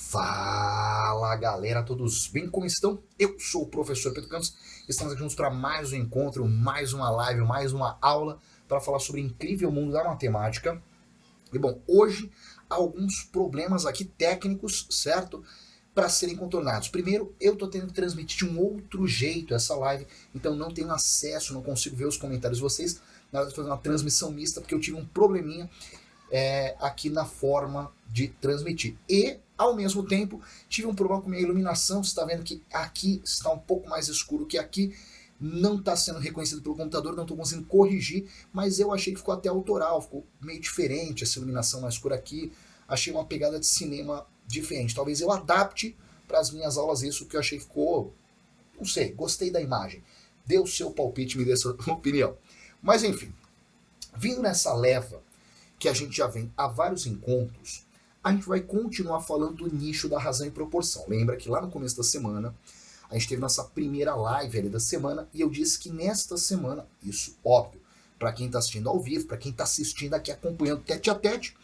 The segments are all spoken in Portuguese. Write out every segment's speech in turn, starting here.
Fala galera, todos bem? Como estão? Eu sou o professor Pedro Campos, estamos aqui juntos para mais um encontro, mais uma live, mais uma aula para falar sobre o incrível mundo da matemática. E bom, hoje há alguns problemas aqui técnicos, certo? Para serem contornados. Primeiro, eu estou tendo que transmitir de um outro jeito essa live, então não tenho acesso, não consigo ver os comentários de vocês. Na verdade, estou fazendo uma transmissão mista porque eu tive um probleminha aqui na forma de transmitir. E, ao mesmo tempo, tive um problema com minha iluminação. Você está vendo que aqui está um pouco mais escuro que aqui. Não está sendo reconhecido pelo computador, não estou conseguindo corrigir, mas eu achei que ficou até autoral, ficou meio diferente essa iluminação mais escura aqui. Achei uma pegada de cinema diferente. Talvez eu adapte para as minhas aulas isso, que eu achei que ficou... Não sei, gostei da imagem. Dê o seu palpite, me dê a sua opinião. Mas enfim, vindo nessa leva que a gente já vem há vários encontros, a gente vai continuar falando do nicho da razão e proporção. Lembra que lá no começo da semana, a gente teve nossa primeira live ali da semana, e eu disse que nesta semana, isso óbvio, para quem está assistindo ao vivo, para quem está assistindo aqui acompanhando tete a tete,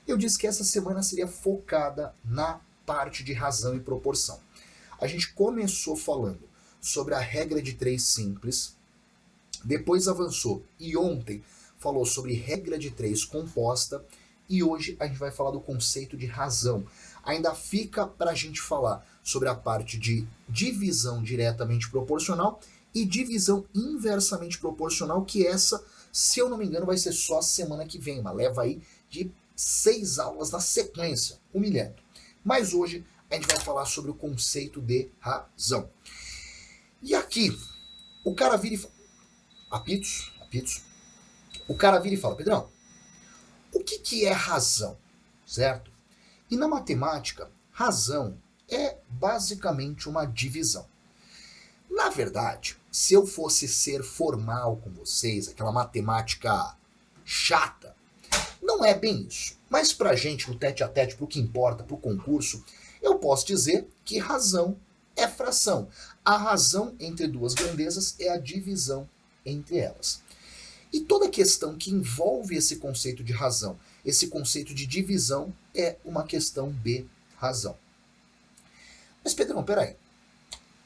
eu disse que essa semana seria focada na parte de razão e proporção. A gente começou falando sobre a regra de 3 simples, depois avançou, e ontem falou sobre regra de 3 composta, e hoje a gente vai falar do conceito de razão. Ainda fica para a gente falar sobre a parte de divisão diretamente proporcional e divisão inversamente proporcional, que essa, se eu não me engano, vai ser só a semana que vem, uma leva aí de 6 aulas na sequência, humilhando. Mas hoje a gente vai falar sobre o conceito de razão. E aqui, o cara vira e fala... Apitos. O cara vira e fala, Pedrão, o que é razão, certo? E na matemática, razão é basicamente uma divisão. Na verdade, se eu fosse ser formal com vocês, aquela matemática chata, não é bem isso. Mas pra gente, no tete a tete, pro que importa, pro concurso, eu posso dizer que razão é fração. A razão entre duas grandezas é a divisão entre elas. E toda questão que envolve esse conceito de razão, esse conceito de divisão, é uma questão de razão. Mas Pedrão, peraí.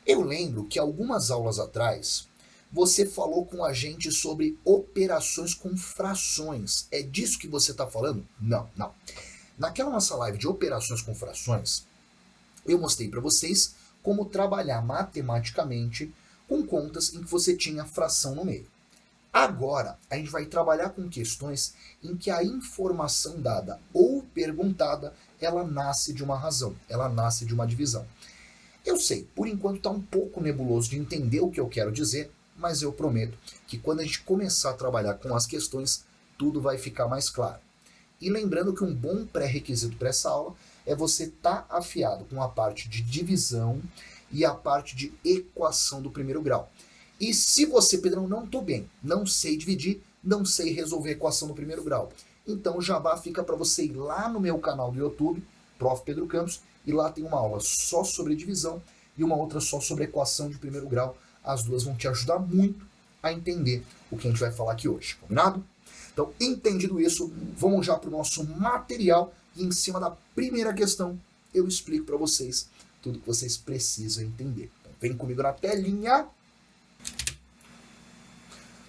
Eu lembro que algumas aulas atrás, você falou com a gente sobre operações com frações. É disso que você está falando? Não. Naquela nossa live de operações com frações, eu mostrei para vocês como trabalhar matematicamente com contas em que você tinha fração no meio. Agora, a gente vai trabalhar com questões em que a informação dada ou perguntada, ela nasce de uma razão, ela nasce de uma divisão. Eu sei, por enquanto está um pouco nebuloso de entender o que eu quero dizer, mas eu prometo que quando a gente começar a trabalhar com as questões, tudo vai ficar mais claro. E lembrando que um bom pré-requisito para essa aula é você estar afiado com a parte de divisão e a parte de equação do primeiro grau. E se você, Pedrão, não estou bem, não sei dividir, não sei resolver a equação do primeiro grau, então o jabá fica para você ir lá no meu canal do YouTube, Prof. Pedro Campos, e lá tem uma aula só sobre divisão e uma outra só sobre equação de primeiro grau. As duas vão te ajudar muito a entender o que a gente vai falar aqui hoje, combinado? Então, entendido isso, vamos já para o nosso material e em cima da primeira questão eu explico para vocês tudo que vocês precisam entender. Então, vem comigo na telinha.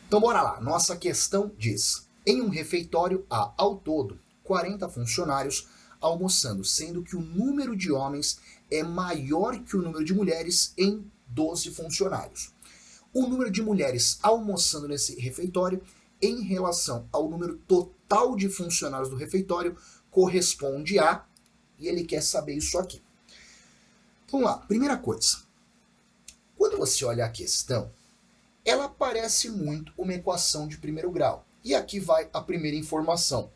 Então bora lá, nossa questão diz: em um refeitório há ao todo 40 funcionários almoçando, sendo que o número de homens é maior que o número de mulheres em 12 funcionários. O número de mulheres almoçando nesse refeitório em relação ao número total de funcionários do refeitório corresponde a... E ele quer saber isso aqui. Vamos lá, primeira coisa. Quando você olha a questão, ela parece muito uma equação de primeiro grau. E aqui vai a primeira informação.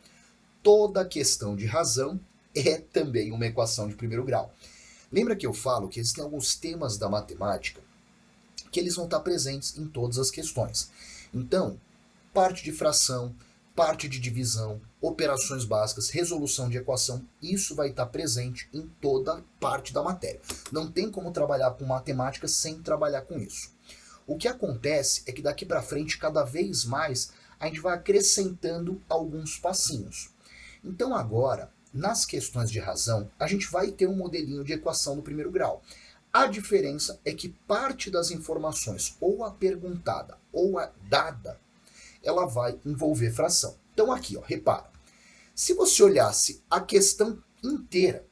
Toda questão de razão é também uma equação de primeiro grau. Lembra que eu falo que existem alguns temas da matemática que eles vão estar presentes em todas as questões. Então, parte de fração, parte de divisão, operações básicas, resolução de equação, isso vai estar presente em toda parte da matéria. Não tem como trabalhar com matemática sem trabalhar com isso. O que acontece é que daqui para frente, cada vez mais, a gente vai acrescentando alguns passinhos. Então agora, nas questões de razão, a gente vai ter um modelinho de equação do primeiro grau. A diferença é que parte das informações, ou a perguntada ou a dada, ela vai envolver fração. Então aqui, ó, repara. Se você olhasse a questão inteira,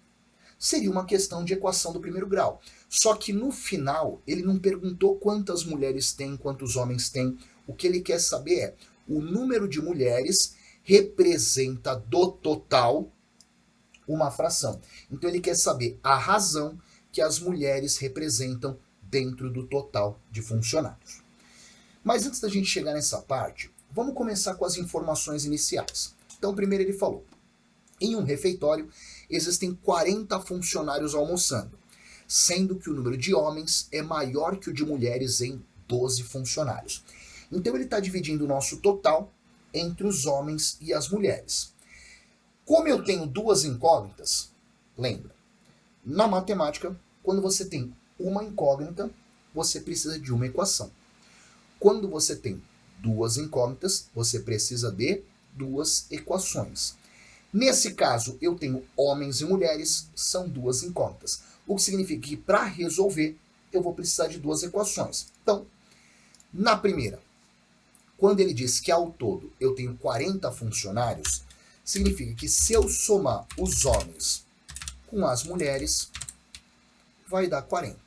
seria uma questão de equação do primeiro grau. Só que no final, ele não perguntou quantas mulheres tem, quantos homens tem. O que ele quer saber é o número de mulheres representa do total uma fração. Então ele quer saber a razão que as mulheres representam dentro do total de funcionários. Mas antes da gente chegar nessa parte, vamos começar com as informações iniciais. Então primeiro ele falou, em um refeitório existem 40 funcionários almoçando, sendo que o número de homens é maior que o de mulheres em 12 funcionários. Então ele está dividindo o nosso total entre os homens e as mulheres. Como eu tenho duas incógnitas, lembra, na matemática, quando você tem uma incógnita, você precisa de uma equação. Quando você tem duas incógnitas, você precisa de duas equações. Nesse caso, eu tenho homens e mulheres, são duas incógnitas. O que significa que para resolver, eu vou precisar de duas equações. Então, na primeira, quando ele diz que ao todo eu tenho 40 funcionários, significa que se eu somar os homens com as mulheres, vai dar 40.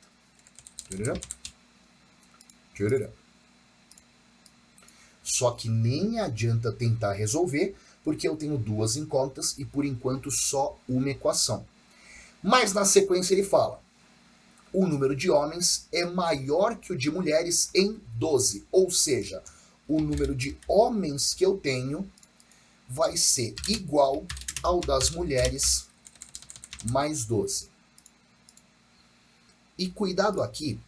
Só que nem adianta tentar resolver, porque eu tenho duas incógnitas e por enquanto só uma equação. Mas na sequência ele fala, o número de homens é maior que o de mulheres em 12, ou seja, o número de homens que eu tenho vai ser igual ao das mulheres mais 12. E cuidado aqui,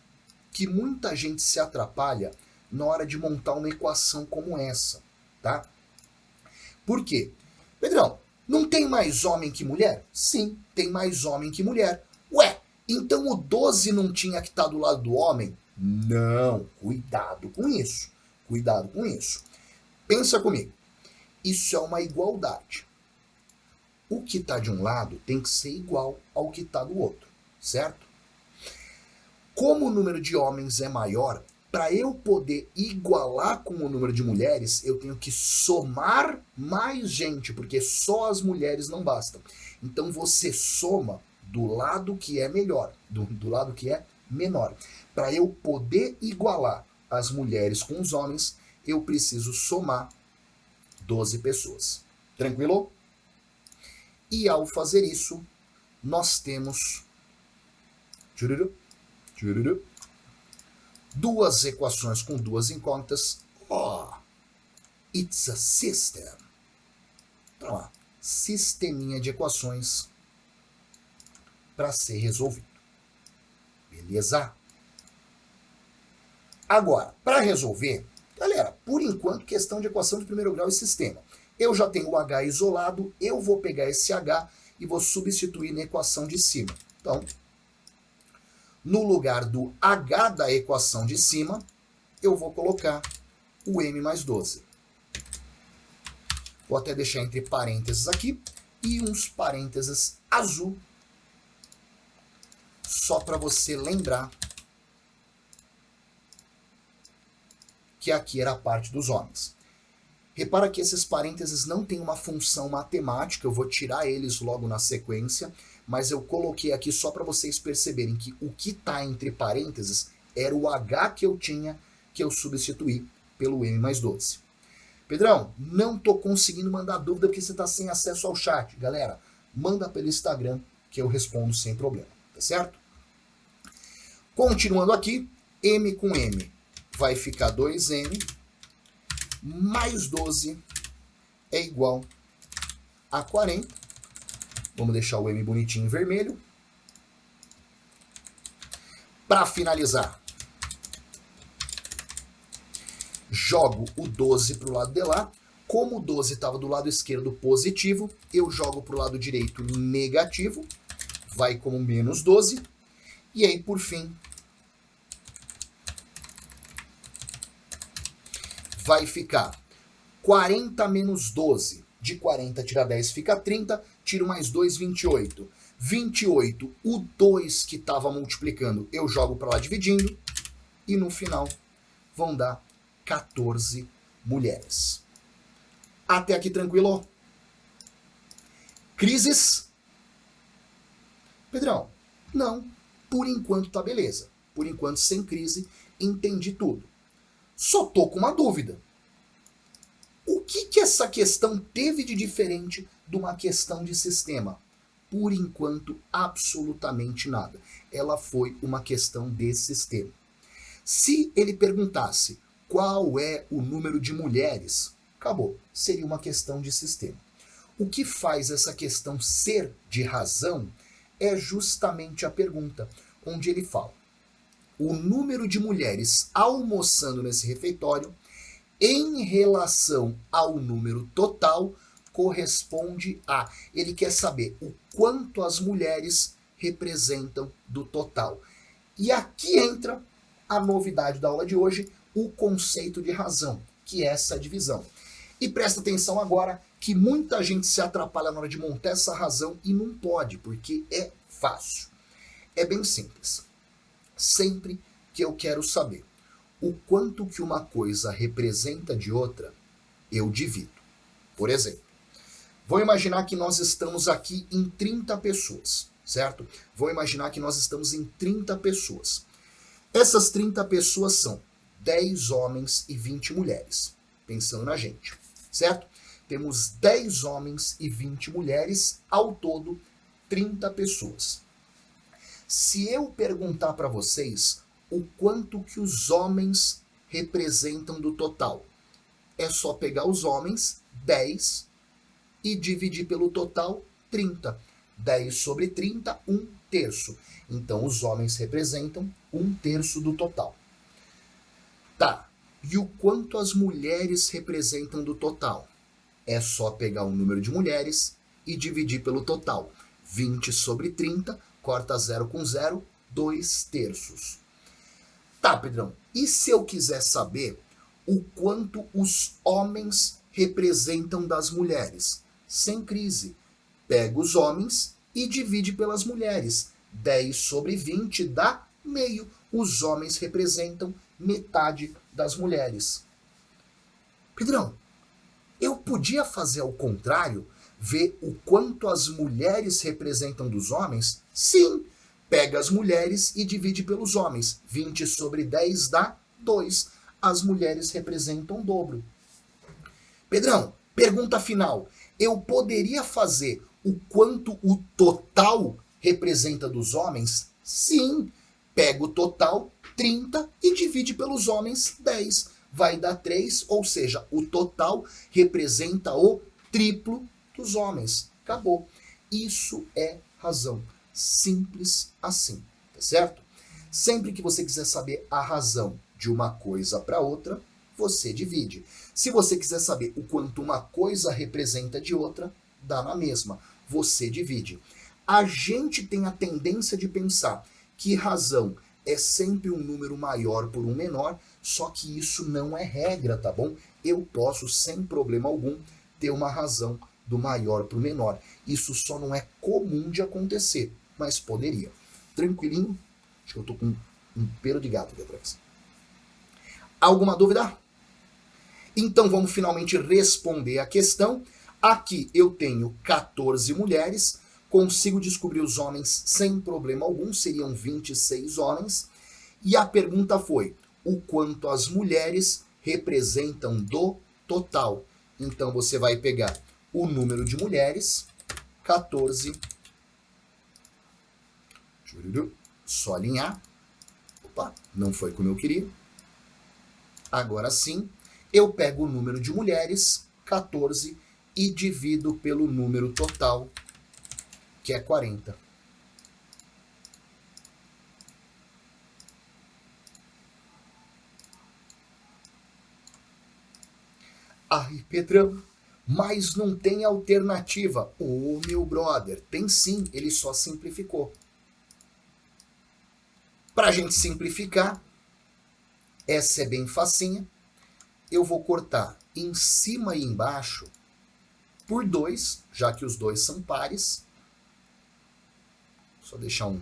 que muita gente se atrapalha na hora de montar uma equação como essa, tá? Por quê? Pedrão, não tem mais homem que mulher? Sim, tem mais homem que mulher. Ué, então o 12 não tinha que estar do lado do homem? Não, cuidado com isso. Cuidado com isso. Pensa comigo. Isso é uma igualdade. O que está de um lado tem que ser igual ao que está do outro, certo? Como o número de homens é maior, para eu poder igualar com o número de mulheres, eu tenho que somar mais gente, porque só as mulheres não bastam. Então você soma do lado que é melhor, do lado que é menor. Para eu poder igualar as mulheres com os homens, eu preciso somar 12 pessoas. Tranquilo? E ao fazer isso, nós temos duas equações com duas incógnitas. Oh, it's a system. Então, lá, sisteminha de equações para ser resolvido. Beleza? Agora, para resolver, galera, por enquanto, questão de equação de primeiro grau e sistema. Eu já tenho o H isolado, eu vou pegar esse H e vou substituir na equação de cima. Então, no lugar do H da equação de cima, eu vou colocar o M mais 12. Vou até deixar entre parênteses aqui e uns parênteses azul, só para você lembrar que aqui era a parte dos homens. Repara que esses parênteses não têm uma função matemática, eu vou tirar eles logo na sequência, mas eu coloquei aqui só para vocês perceberem que o que está entre parênteses era o H que eu tinha, que eu substituí pelo M mais 12. Pedrão, não estou conseguindo mandar dúvida porque você está sem acesso ao chat. Galera, manda pelo Instagram que eu respondo sem problema, tá certo? Continuando aqui, M com M vai ficar 2M mais 12 é igual a 40. Vamos deixar o M bonitinho em vermelho. Para finalizar, jogo o 12 para o lado de lá. Como o 12 estava do lado esquerdo positivo, eu jogo para o lado direito negativo. Vai como menos 12. E aí, por fim, vai ficar 40 menos 12. De 40 tirar 10 fica 30. tiro mais 2, 28. 28, o 2 que estava multiplicando, eu jogo para lá dividindo, e no final vão dar 14 mulheres. Até aqui tranquilo? Crises? Pedrão, não, por enquanto tá beleza. Por enquanto, sem crise, entendi tudo. Só tô com uma dúvida. O que essa questão teve de diferente de uma questão de sistema? Por enquanto, absolutamente nada. Ela foi uma questão de sistema. Se ele perguntasse qual é o número de mulheres, acabou. Seria uma questão de sistema. O que faz essa questão ser de razão é justamente a pergunta, onde ele fala: o número de mulheres almoçando nesse refeitório em relação ao número total corresponde a... Ele quer saber o quanto as mulheres representam do total. E aqui entra a novidade da aula de hoje, o conceito de razão, que é essa divisão. E presta atenção agora que muita gente se atrapalha na hora de montar essa razão e não pode, porque é fácil. É bem simples. Sempre que eu quero saber o quanto que uma coisa representa de outra, eu divido. Por exemplo, vou imaginar que nós estamos aqui em 30 pessoas, certo? Vou imaginar que nós estamos em 30 pessoas. Essas 30 pessoas são 10 homens e 20 mulheres, pensando na gente, certo? Temos 10 homens e 20 mulheres, ao todo 30 pessoas. Se eu perguntar para vocês o quanto que os homens representam do total, é só pegar os homens, 10, e dividir pelo total, 30. 10 sobre 30, 1/3. Então, os homens representam 1/3 do total. Tá, e o quanto as mulheres representam do total? É só pegar o número de mulheres e dividir pelo total. 20 sobre 30, corta 0 com 0, 2/3. Tá, Pedrão, e se eu quiser saber o quanto os homens representam das mulheres? Sem crise. Pega os homens e divide pelas mulheres. 10 sobre 20 dá meio. Os homens representam metade das mulheres. Pedrão, eu podia fazer ao contrário, ver o quanto as mulheres representam dos homens? Sim, pega as mulheres e divide pelos homens. 20 sobre 10 dá 2. As mulheres representam o dobro. Pedrão, pergunta final. Eu poderia fazer o quanto o total representa dos homens? Sim, pega o total, 30, e divide pelos homens, 10. Vai dar 3, ou seja, o total representa o triplo dos homens. Acabou. Isso é razão. Simples assim, tá certo? Sempre que você quiser saber a razão de uma coisa para outra, você divide. Se você quiser saber o quanto uma coisa representa de outra, dá na mesma. Você divide. A gente tem a tendência de pensar que razão é sempre um número maior por um menor, só que isso não é regra, tá bom? Eu posso, sem problema algum, ter uma razão do maior para o menor. Isso só não é comum de acontecer, mas poderia. Tranquilinho? Acho que eu tô com um pelo de gato aqui atrás. Alguma dúvida? Então vamos finalmente responder a questão. Aqui eu tenho 14 mulheres, consigo descobrir os homens sem problema algum, seriam 26 homens. E a pergunta foi, o quanto as mulheres representam do total? Então você vai pegar o número de mulheres, 14, só alinhar. Opa, não foi como eu queria. Agora sim, eu pego o número de mulheres, 14, e divido pelo número total, que é 40. Ai, Pedrão, mas não tem alternativa. Ô, meu brother, tem sim, ele só simplificou. Para a gente simplificar, essa é bem facinha. Eu vou cortar em cima e embaixo por 2, já que os dois são pares. Só deixar um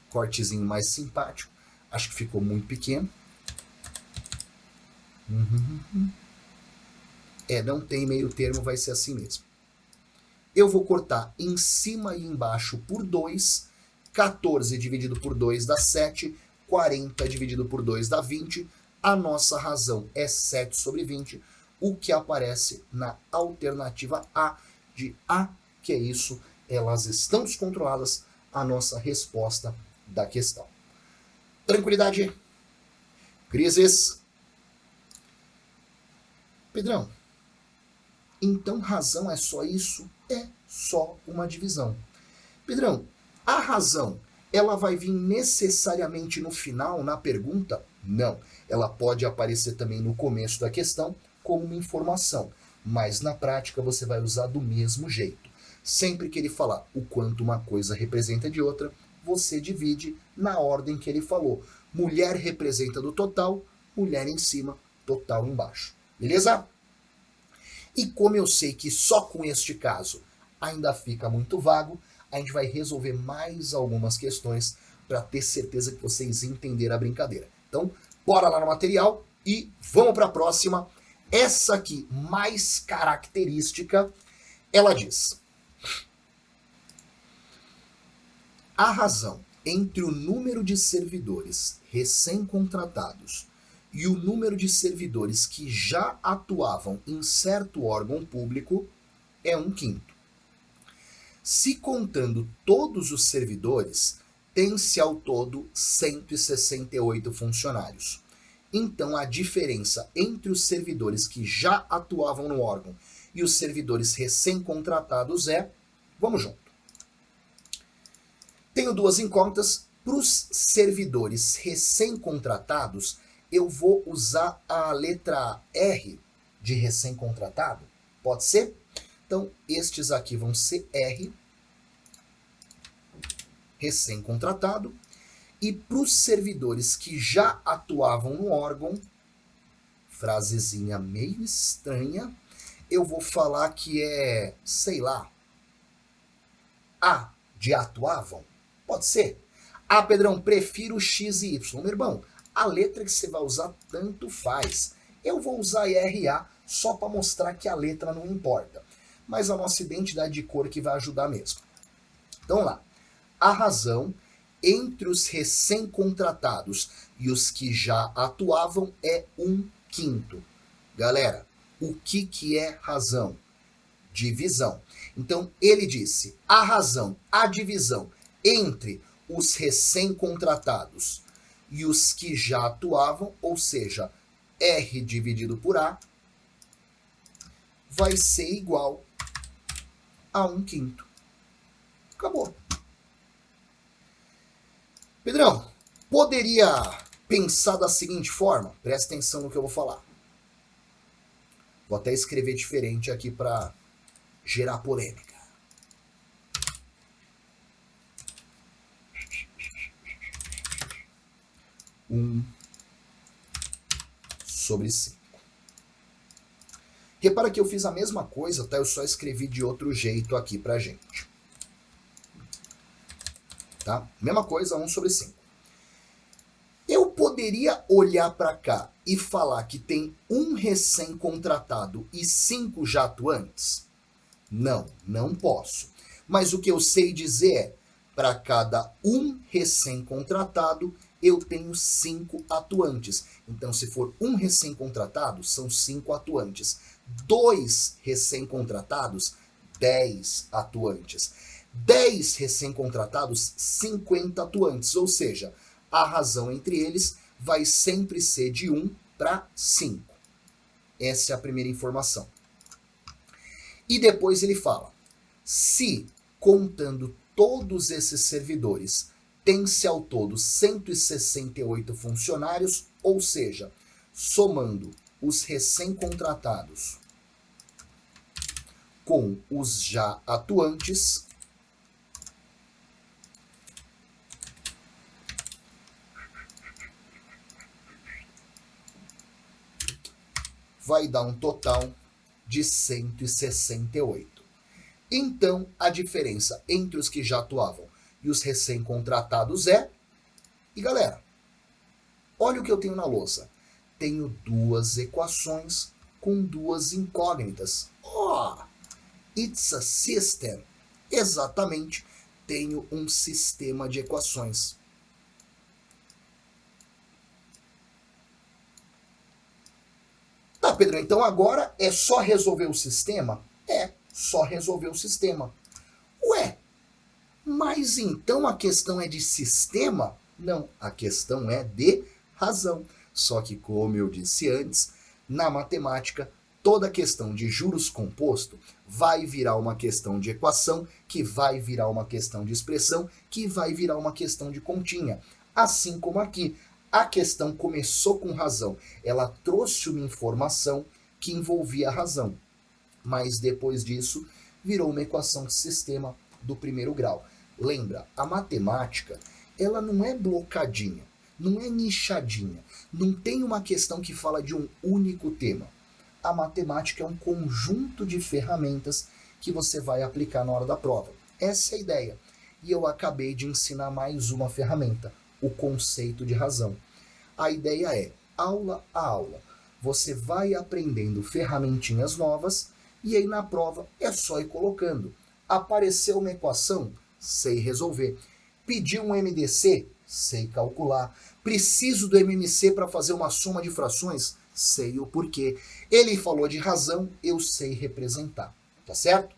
cortezinho mais simpático. Acho que ficou muito pequeno. Não tem meio termo, vai ser assim mesmo. Eu vou cortar em cima e embaixo por 2. 14 dividido por 2 dá 7. 40 dividido por 2 dá 20. A nossa razão é 7 sobre 20. O que aparece na alternativa A de A, que é isso, elas estão descontroladas, a nossa resposta da questão. Tranquilidade? Crises? Pedrão, então razão é só isso? É só uma divisão. Pedrão, a razão, ela vai vir necessariamente no final, na pergunta? Não. Ela pode aparecer também no começo da questão como uma informação, mas na prática você vai usar do mesmo jeito. Sempre que ele falar o quanto uma coisa representa de outra, você divide na ordem que ele falou. Mulher representa do total, mulher em cima, total embaixo. Beleza? E como eu sei que só com este caso ainda fica muito vago, a gente vai resolver mais algumas questões para ter certeza que vocês entenderam a brincadeira. Então, bora lá no material e vamos para a próxima. Essa aqui, mais característica, ela diz: a razão entre o número de servidores recém-contratados e o número de servidores que já atuavam em certo órgão público é 1/5. Se contando todos os servidores, tem-se ao todo 168 funcionários. Então, a diferença entre os servidores que já atuavam no órgão e os servidores recém-contratados é... Vamos junto. Tenho duas incógnitas. Para os servidores recém-contratados, eu vou usar a letra R de recém-contratado. Pode ser? Então, estes aqui vão ser R, recém-contratado. E para os servidores que já atuavam no órgão, frasezinha meio estranha, eu vou falar que é, sei lá, A de atuavam. Pode ser? Ah, Pedrão, prefiro X e Y. Meu irmão, a letra que você vai usar tanto faz. Eu vou usar RA só para mostrar que a letra não importa. Mas a nossa identidade de cor que vai ajudar mesmo. Então, vamos lá. A razão entre os recém-contratados e os que já atuavam é 1/5. Galera, o que é razão? Divisão. Então, ele disse, a razão, a divisão entre os recém-contratados e os que já atuavam, ou seja, R dividido por A, vai ser igual a 1/5. Acabou. Pedrão, poderia pensar da seguinte forma? Presta atenção no que eu vou falar. Vou até escrever diferente aqui para gerar polêmica. 1/5. Repara que eu fiz a mesma coisa, tá? Eu só escrevi de outro jeito aqui pra gente. Tá? Mesma coisa, 1/5. Eu poderia olhar para cá e falar que tem um recém-contratado e 5 já atuantes? Não, não posso. Mas o que eu sei dizer é, para cada um recém-contratado, eu tenho 5 atuantes. Então, se for um recém-contratado, são 5 atuantes. 2 recém-contratados, 10 atuantes. 10 recém-contratados, 50 atuantes. Ou seja, a razão entre eles vai sempre ser de 1 para 5. Essa é a primeira informação. E depois ele fala, se contando todos esses servidores, tem-se ao todo 168 funcionários, ou seja, somando os recém-contratados com os já atuantes, vai dar um total de 168. Então, a diferença entre os que já atuavam e os recém-contratados é... E galera, olha o que eu tenho na lousa. Tenho duas equações com duas incógnitas. Oh, it's a system. Exatamente, tenho um sistema de equações. Tá, Pedro, então agora é só resolver o sistema? É, só resolver o sistema. Ué, mas então a questão é de sistema? Não, a questão é de razão. Só que, como eu disse antes, na matemática, toda questão de juros composto vai virar uma questão de equação, que vai virar uma questão de expressão, que vai virar uma questão de continha. Assim como aqui, a questão começou com razão. Ela trouxe uma informação que envolvia a razão. Mas depois disso, virou uma equação de sistema do primeiro grau. Lembra, a matemática, ela não é blocadinha, não é nichadinha, não tem uma questão que fala de um único tema. A matemática é um conjunto de ferramentas que você vai aplicar na hora da prova. Essa é a ideia. E eu acabei de ensinar mais uma ferramenta, o conceito de razão. A ideia é, aula a aula, você vai aprendendo ferramentinhas novas e aí na prova é só ir colocando. Apareceu uma equação? Sei resolver. Pediu um MDC? Sei calcular. Preciso do MMC para fazer uma soma de frações? Sei o porquê. Ele falou de razão, eu sei representar. Tá certo?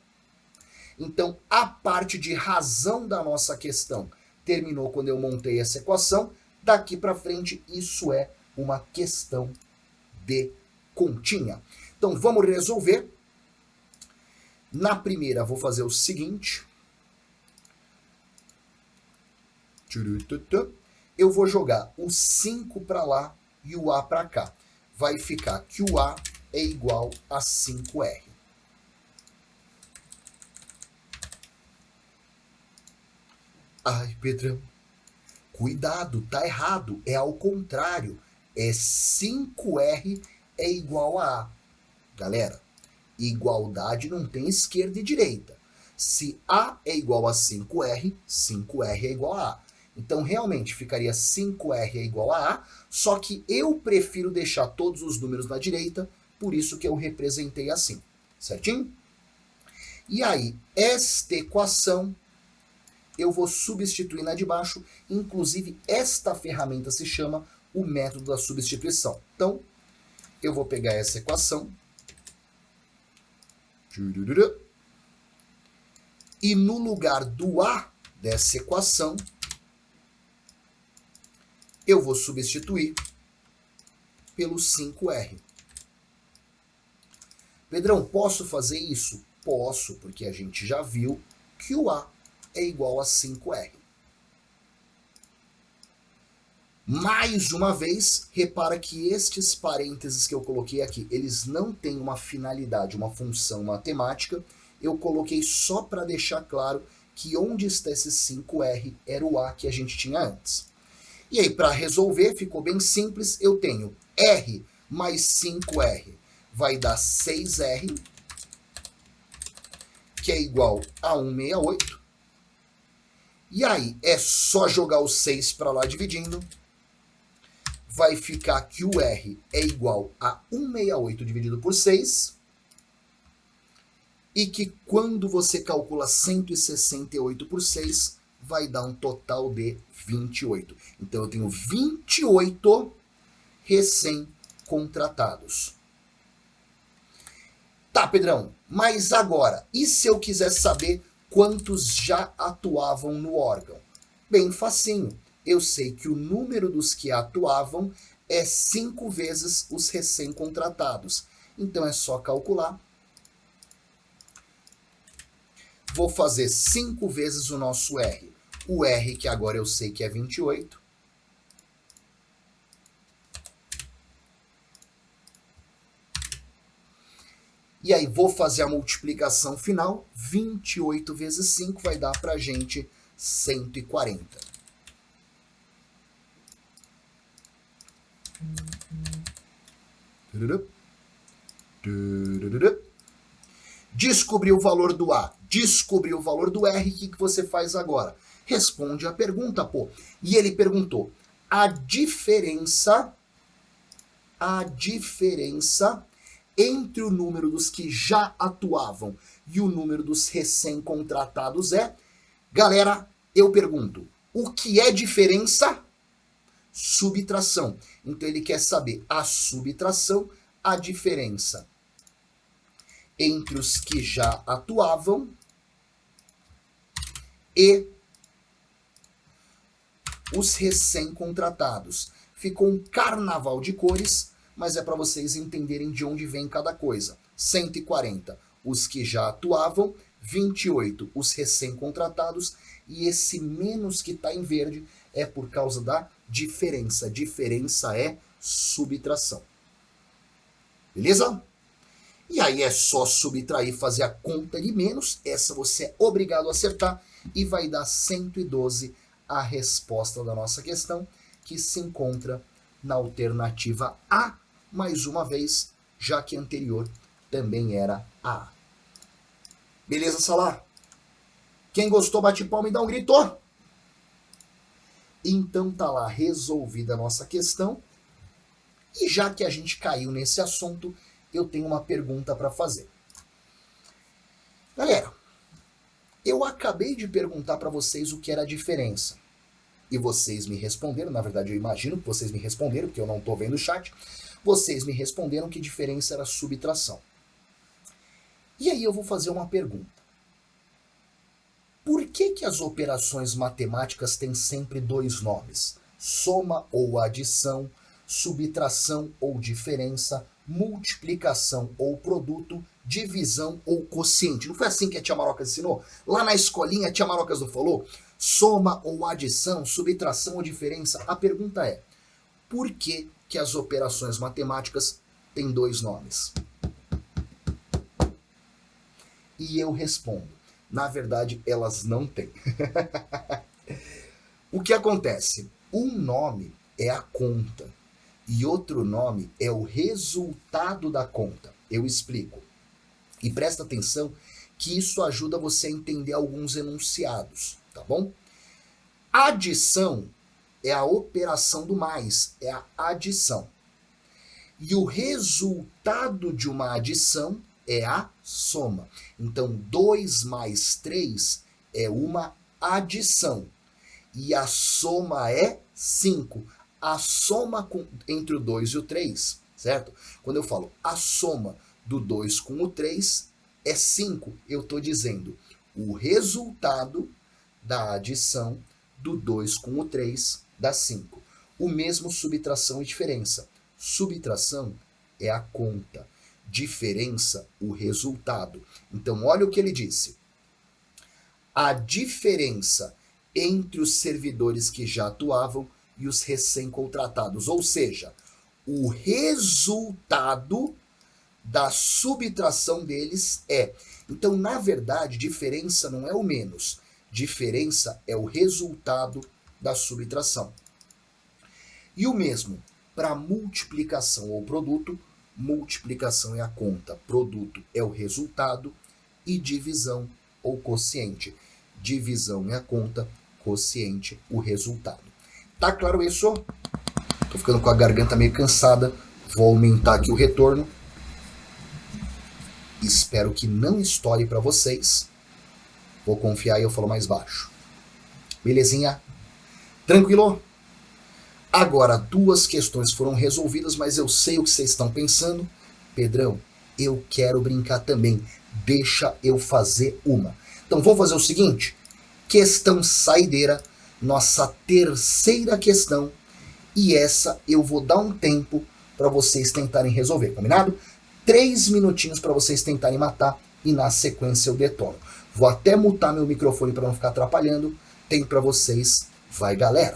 Então, a parte de razão da nossa questão terminou quando eu montei essa equação. Daqui para frente, isso é uma questão de continha. Então, vamos resolver. Na primeira, vou fazer o seguinte. Eu vou jogar o 5 para lá e o A para cá. Vai ficar que o A é igual a 5R. Ai, Pedrão, cuidado, tá errado, é ao contrário. É 5R é igual a A. Galera, igualdade não tem esquerda e direita. Se A é igual a 5R, 5R é igual a A. Então, realmente, ficaria 5R é igual a A, só que eu prefiro deixar todos os números na direita, por isso que eu representei assim, certinho? E aí, esta equação, eu vou substituir na de baixo, inclusive esta ferramenta se chama o método da substituição. Então, eu vou pegar essa equação, e no lugar do A dessa equação, eu vou substituir pelo 5R. Pedrão, posso fazer isso? Posso, porque a gente já viu que o A é igual a 5R. Mais uma vez, repara que estes parênteses que eu coloquei aqui, eles não têm uma finalidade, uma função matemática. Eu coloquei só para deixar claro que onde está esse 5R era o A que a gente tinha antes. E aí, para resolver, ficou bem simples. Eu tenho R mais 5R vai dar 6R, que é igual a 168. E aí, é só jogar o 6 para lá dividindo. Vai ficar que o R é igual a 168 dividido por 6. E que quando você calcula 168 por 6, vai dar um total de 28. Então, eu tenho 28 recém-contratados. Tá, Pedrão, mas agora, e se eu quiser saber quantos já atuavam no órgão? Bem facinho. Eu sei que o número dos que atuavam é 5 vezes os recém-contratados. Então, é só calcular. Vou fazer 5 vezes o nosso R. O R, que agora eu sei que é 28. E aí, vou fazer a multiplicação final. 28 vezes 5 vai dar pra gente 140. Descobriu o valor do A, descobriu o valor do R, o que você faz agora? Responde a pergunta, pô. E ele perguntou, a diferença entre o número dos que já atuavam e o número dos recém-contratados é... Galera, eu pergunto, o que é diferença? Subtração. Então ele quer saber a subtração, a diferença entre os que já atuavam e os recém-contratados. Ficou um carnaval de cores, mas é para vocês entenderem de onde vem cada coisa. 140, os que já atuavam, 28, os recém-contratados, e esse menos que está em verde é por causa da diferença. Diferença é subtração. Beleza? E aí é só subtrair, fazer a conta de menos, essa você é obrigado a acertar, e vai dar 112 a resposta da nossa questão, que se encontra na alternativa A, mais uma vez, já que a anterior também era A. Beleza, Salá? Quem gostou, bate palma e dá um grito. Então tá lá resolvida a nossa questão. E já que a gente caiu nesse assunto, eu tenho uma pergunta para fazer. Galera, eu acabei de perguntar para vocês o que era a diferença. E vocês me responderam, na verdade eu imagino que vocês me responderam, porque eu não estou vendo o chat. Vocês me responderam que diferença era subtração. E aí eu vou fazer uma pergunta. Por que as operações matemáticas têm sempre dois nomes? Soma ou adição, subtração ou diferença, multiplicação ou produto, divisão ou quociente. Não foi assim que a tia Marocas ensinou? Lá na escolinha a tia Marocas não falou? Soma ou adição, subtração ou diferença? A pergunta é, por que as operações matemáticas têm dois nomes? E eu respondo, na verdade elas não têm. O que acontece? Um nome é a conta e outro nome é o resultado da conta. Eu explico. E presta atenção que isso ajuda você a entender alguns enunciados, tá bom? Adição é a operação do mais, é a adição. E o resultado de uma adição é a soma. Então, 2 mais 3 é uma adição. E a soma é 5. A soma entre o 2 e o 3, certo? Quando eu falo a soma do 2 com o 3 é 5, eu estou dizendo o resultado da adição do 2 com o 3 dá 5. O mesmo subtração e diferença. Subtração é a conta, diferença, o resultado. Então, olha o que ele disse. A diferença entre os servidores que já atuavam e os recém-contratados, ou seja, o resultado da subtração deles é. Então, na verdade, diferença não é o menos, diferença é o resultado da subtração. E o mesmo para multiplicação ou produto, multiplicação é a conta, produto é o resultado e divisão ou quociente. Divisão é a conta, quociente o resultado. Tá claro isso? Tô ficando com a garganta meio cansada, vou aumentar aqui o retorno. Espero que não estoure para vocês. Vou confiar e eu falo mais baixo. Belezinha? Tranquilo? Agora, 2 questões foram resolvidas, mas eu sei o que vocês estão pensando. Pedrão, eu quero brincar também. Deixa eu fazer uma. Então, vou fazer o seguinte. Questão saideira, nossa terceira questão. E essa eu vou dar um tempo para vocês tentarem resolver, combinado? 3 minutinhos para vocês tentarem matar e na sequência eu detono. Vou até mutar meu microfone para não ficar atrapalhando. Tem para vocês. Vai, galera!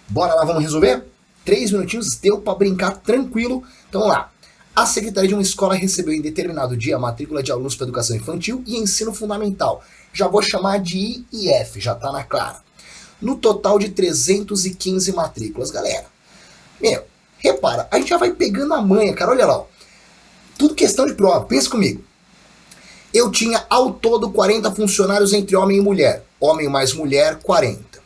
Bora lá, vamos resolver? 3 minutinhos, deu para brincar tranquilo. Então vamos lá. A secretaria de uma escola recebeu em determinado dia a matrícula de alunos para educação infantil e ensino fundamental. Já vou chamar de I e F, já tá na clara. No total de 315 matrículas, galera. Meu, repara, a gente já vai pegando a manha, cara, olha lá. Ó. Tudo questão de prova, pensa comigo. Eu tinha ao todo 40 funcionários entre homem e mulher. Homem mais mulher, 40.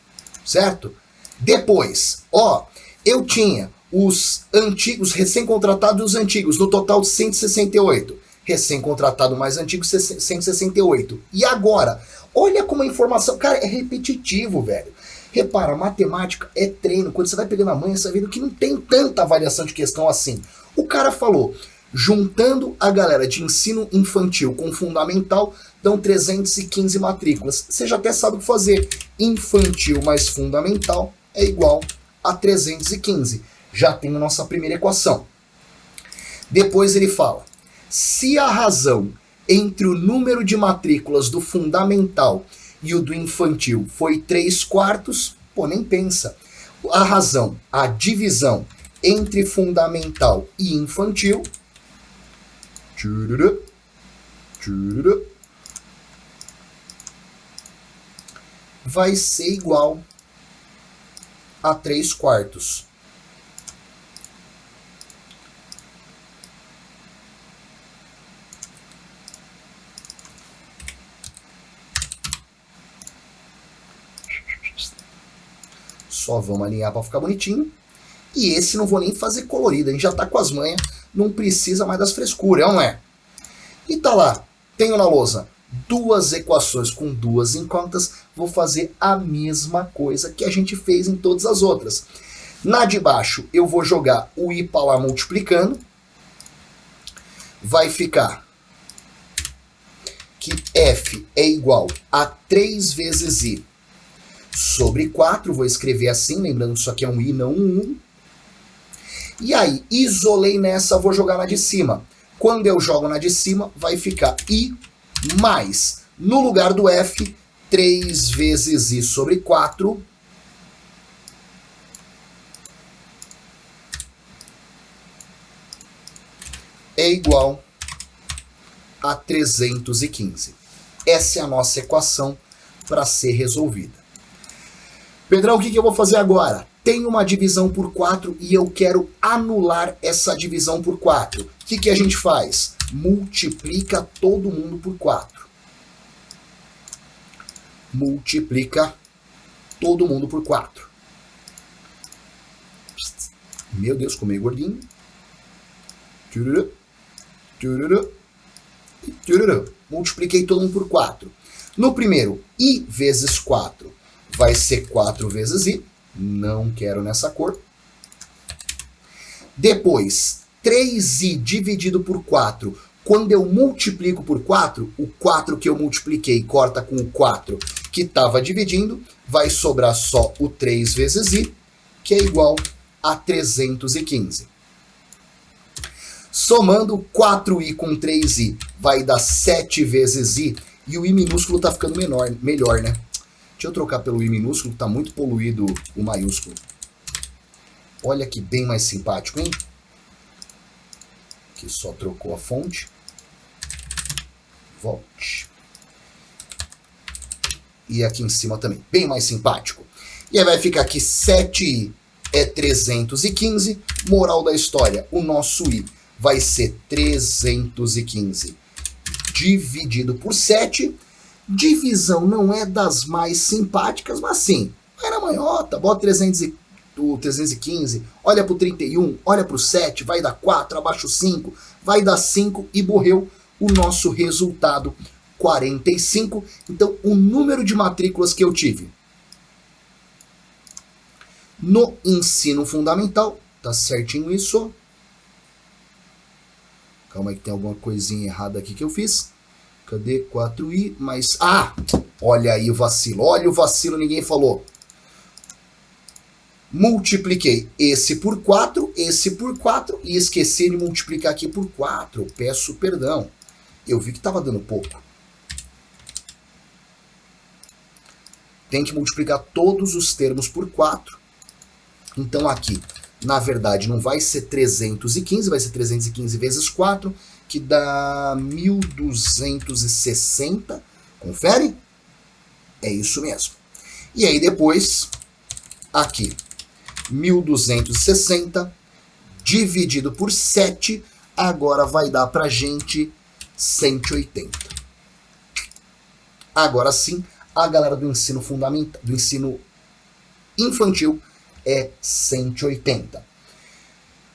Certo? Depois, ó, eu tinha os antigos, recém-contratados e os antigos, no total 168. Recém-contratado mais antigo, 168. E agora? Olha como a informação... Cara, é repetitivo, velho. Repara, matemática é treino. Quando você vai pegando a manha, você vai vendo que não tem tanta variação de questão assim. O cara falou, juntando a galera de ensino infantil com fundamental, dão 315 matrículas. Você já até sabe o que fazer. Infantil mais fundamental é igual a 315. Já tem a nossa primeira equação. Depois ele fala, se a razão entre o número de matrículas do fundamental e o do infantil foi 3/4, pô, nem pensa. A razão, a divisão entre fundamental e infantil, vai ser igual a 3/4. Só vamos alinhar para ficar bonitinho. E esse não vou nem fazer colorido, a gente já tá com as manhas, não precisa mais das frescuras, não é? E tá lá, tenho na lousa 2 equações com 2 incógnitas, vou fazer a mesma coisa que a gente fez em todas as outras. Na de baixo eu vou jogar o i para lá multiplicando, vai ficar que f é igual a 3 vezes i sobre 4, vou escrever assim, lembrando que isso aqui é um i, não um 1. E aí, isolei nessa, vou jogar na de cima. Quando eu jogo na de cima, vai ficar i mais, no lugar do f, 3 vezes i sobre 4. É igual a 315. Essa é a nossa equação para ser resolvida. Pedrão, o que eu vou fazer agora? Tem uma divisão por 4 e eu quero anular essa divisão por 4. O que a gente faz? Multiplica todo mundo por 4. Multiplica todo mundo por 4. Meu Deus, ficou meio gordinho. Tchururu, tchururu, tchururu. Multipliquei todo mundo por 4. No primeiro, i vezes 4 vai ser 4 vezes i. Não quero nessa cor. Depois, 3i dividido por 4. Quando eu multiplico por 4, o 4 que eu multipliquei corta com o 4 que estava dividindo, vai sobrar só o 3 vezes i, que é igual a 315. Somando 4i com 3i, vai dar 7 vezes i, e o i minúsculo está ficando melhor, né? Deixa eu trocar pelo i minúsculo, que está muito poluído o maiúsculo. Olha que bem mais simpático, hein? Aqui só trocou a fonte. Volte. E aqui em cima também, bem mais simpático. E aí vai ficar aqui 7i é 315. Moral da história, o nosso i vai ser 315 dividido por 7. Divisão não é das mais simpáticas, mas sim, vai na manhota, bota 315, olha pro 31, olha pro 7, vai dar 4, abaixo 5, vai dar 5 e morreu o nosso resultado, 45. Então, o número de matrículas que eu tive no ensino fundamental, tá certinho isso? Calma aí que tem alguma coisinha errada aqui que eu fiz. Cadê 4i mais... Ah! Olha aí o vacilo, ninguém falou. Multipliquei esse por 4 e esqueci de multiplicar aqui por 4. Peço perdão. Eu vi que estava dando pouco. Tem que multiplicar todos os termos por 4. Então aqui, na verdade, não vai ser 315, vai ser 315 vezes 4, que dá 1260. Confere? É isso mesmo. E aí depois, aqui, 1260 dividido por 7, agora vai dar pra gente 180. Agora sim, a galera do ensino fundamental, do ensino infantil é 180.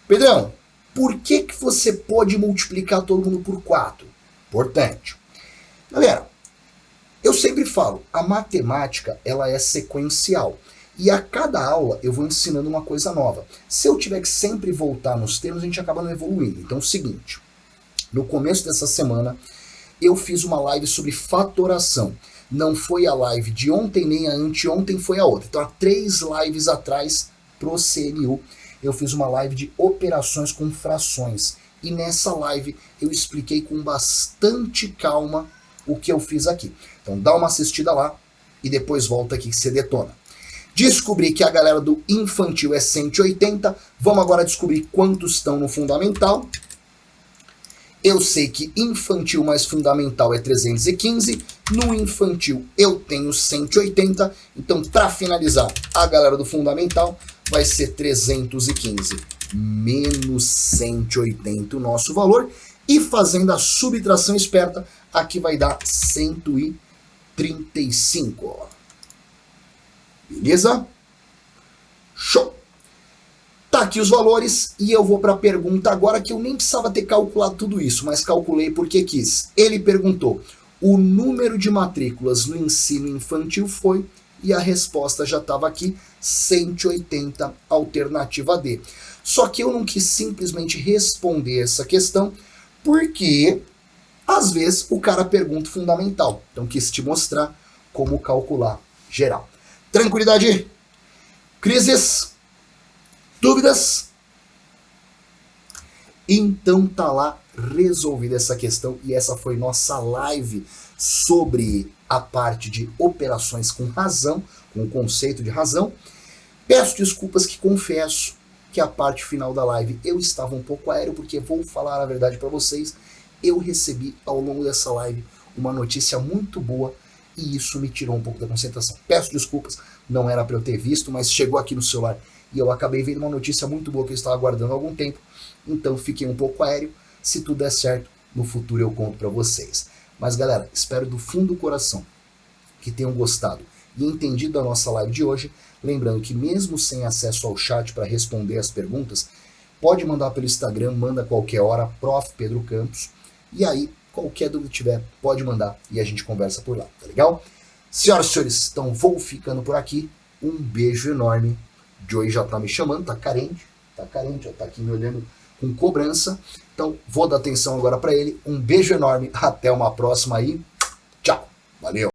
Pedrão, por que você pode multiplicar todo mundo por 4? Importante. Galera, eu sempre falo, a matemática ela é sequencial. E a cada aula eu vou ensinando uma coisa nova. Se eu tiver que sempre voltar nos termos, a gente acaba não evoluindo. Então é o seguinte, no começo dessa semana, eu fiz uma live sobre fatoração. Não foi a live de ontem, nem a anteontem, foi a outra. Então há 3 lives atrás, pro CNU, eu fiz uma live de operações com frações. E nessa live eu expliquei com bastante calma o que eu fiz aqui. Então dá uma assistida lá e depois volta aqui que você detona. Descobri que a galera do infantil é 180. Vamos agora descobrir quantos estão no fundamental. Eu sei que infantil mais fundamental é 315. No infantil eu tenho 180. Então, para finalizar, a galera do fundamental vai ser 315 menos 180 o nosso valor. E fazendo a subtração esperta, aqui vai dar 135. Beleza? Show! Tá aqui os valores e eu vou para a pergunta agora, que eu nem precisava ter calculado tudo isso, mas calculei porque quis. Ele perguntou, o número de matrículas no ensino infantil foi, e a resposta já estava aqui, 180, alternativa D. Só que eu não quis simplesmente responder essa questão, porque às vezes o cara pergunta fundamental. Então quis te mostrar como calcular geral. Tranquilidade? Crises? Dúvidas? Então tá lá resolvida essa questão e essa foi nossa live sobre a parte de operações com razão, com o conceito de razão. Peço desculpas que confesso que a parte final da live eu estava um pouco aéreo, porque vou falar a verdade para vocês, eu recebi ao longo dessa live uma notícia muito boa e isso me tirou um pouco da concentração. Peço desculpas, não era para eu ter visto, mas chegou aqui no celular e eu acabei vendo uma notícia muito boa que eu estava aguardando há algum tempo, então fiquei um pouco aéreo. Se tudo der certo, no futuro eu conto para vocês. Mas galera, espero do fundo do coração que tenham gostado e entendido a nossa live de hoje. Lembrando que mesmo sem acesso ao chat para responder as perguntas, pode mandar pelo Instagram, manda qualquer hora, Prof. Pedro Campos, e aí qualquer dúvida que tiver, pode mandar e a gente conversa por lá, tá legal? Senhoras e senhores, então vou ficando por aqui. Um beijo enorme. Joey já tá me chamando, tá carente, já tá aqui me olhando com cobrança. Então vou dar atenção agora para ele. Um beijo enorme, até uma próxima aí. Tchau, valeu!